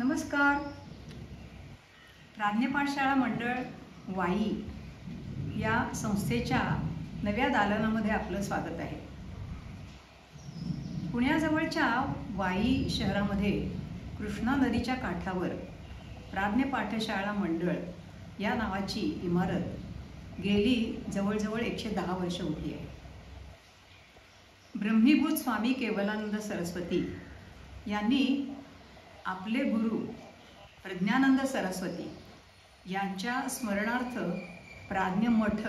नमस्कार. प्राज्ञपाठशाळा मंडळ वाई या संस्थेच्या नव्या दालनामध्ये आपलं स्वागत आहे. पुण्याजवळच्या वाई शहरामध्ये कृष्णा नदीच्या काठावर प्राज्ञपाठशाळा मंडळ या नावाची इमारत गेली जवळजवळ 110 वर्ष उभी आहे. ब्रह्मीभूत स्वामी केवलानंद सरस्वती यांनी आपले गुरु प्रज्ञानंद सरस्वती यांच्या स्मरणार्थ प्राज्ञमठ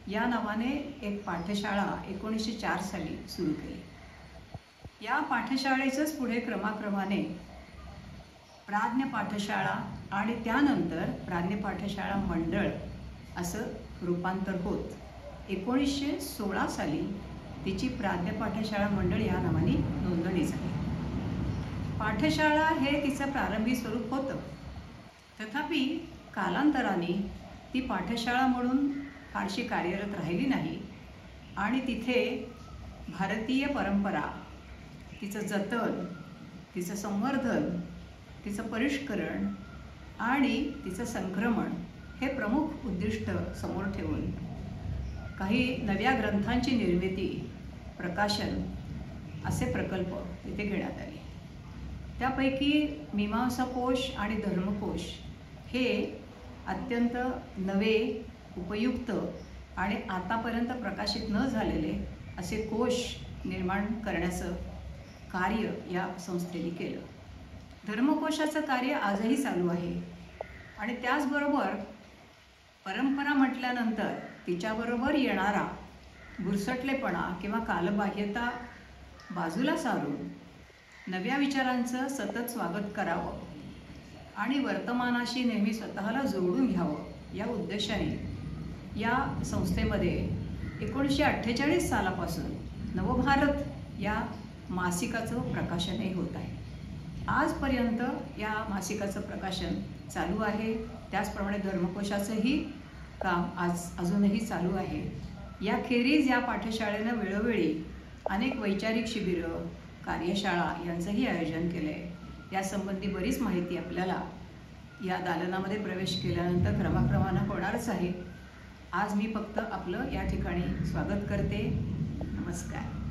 या नावाने एक पाठशाळा 1904 साली सुरू केली. या पाठशाळेचंच पुढे क्रमाक्रमाने प्राज्ञ पाठशाळा आणि त्यानंतर प्राज्ञ पाठशाळा मंडळ असं रूपांतर होत 1916 साली तिची प्राज्ञ पाठशाळा मंडळ या नावाने नोंदणी झाली. पाठशाळा हे तिचं प्रारंभी स्वरूप होतं, तथापि कालांतराने ती पाठशाळा म्हणून फारशी कार्यरत राहिली नाही आणि तिथे भारतीय परंपरा, तिचं जतन, तिचं संवर्धन, तिचं परिष्करण आणि तिचं संक्रमण हे प्रमुख उद्दिष्ट समोर ठेवून काही नव्या ग्रंथांची निर्मिती, प्रकाशन असे प्रकल्प तिथे घेण्यात आले. त्यापैकी मीमांसा कोश आणि धर्मकोश हे अत्यंत नवे, उपयुक्त आणि आतापर्यंत प्रकाशित न झालेले असे कोश निर्माण करण्याचं कार्य या संस्थेने केलं. धर्मकोशाचं कार्य आजही चालू आहे आणि त्याचबरोबर परंपरा म्हटल्यानंतर तिच्याबरोबर येणारा भुरसटलेपणा किंवा कालबाह्यता बाजूला सारून नव्या विचारांचं सतत स्वागत करावं आणि वर्तमानाशी नेहमी स्वतःला जोडून घ्यावं या उद्देशाने या संस्थेमध्ये 1948 सालापासून नवभारत या मासिकाचं प्रकाशनही होत आहे. आजपर्यंत या मासिकाचं प्रकाशन चालू आहे. त्याचप्रमाणे धर्मकोशाचंही काम अजूनही चालू आहे. याखेरीज या पाठशाळेनं वेळोवेळी अनेक वैचारिक शिबिरं, कार्यशाळा यांचंही आयोजन केलं आहे. यासंबंधी बरीच माहिती आपल्याला या दालनामध्ये प्रवेश केल्यानंतर क्रमाक्रमानं होणारच आहे. आज मी फक्त आपलं या ठिकाणी स्वागत करते. नमस्कार.